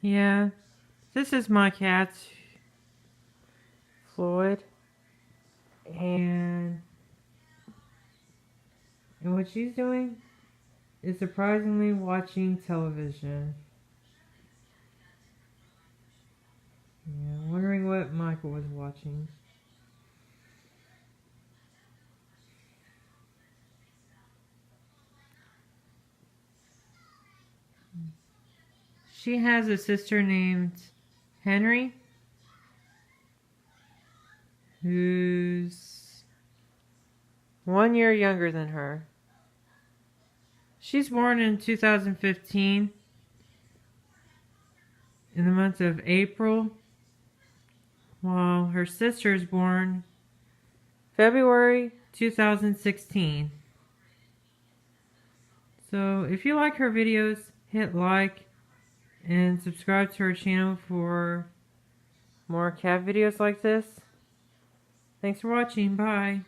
Yeah, this is my cat, Floyd, and what she's doing is surprisingly watching television. Yeah, wondering what Michael was watching. She has a sister named Henry, who's 1 year younger than her. She's born in 2015 in the month of April, while her sister is born February 2016. So if you like her videos, hit like and subscribe to her channel for more cat videos like this. Thanks for watching. Bye.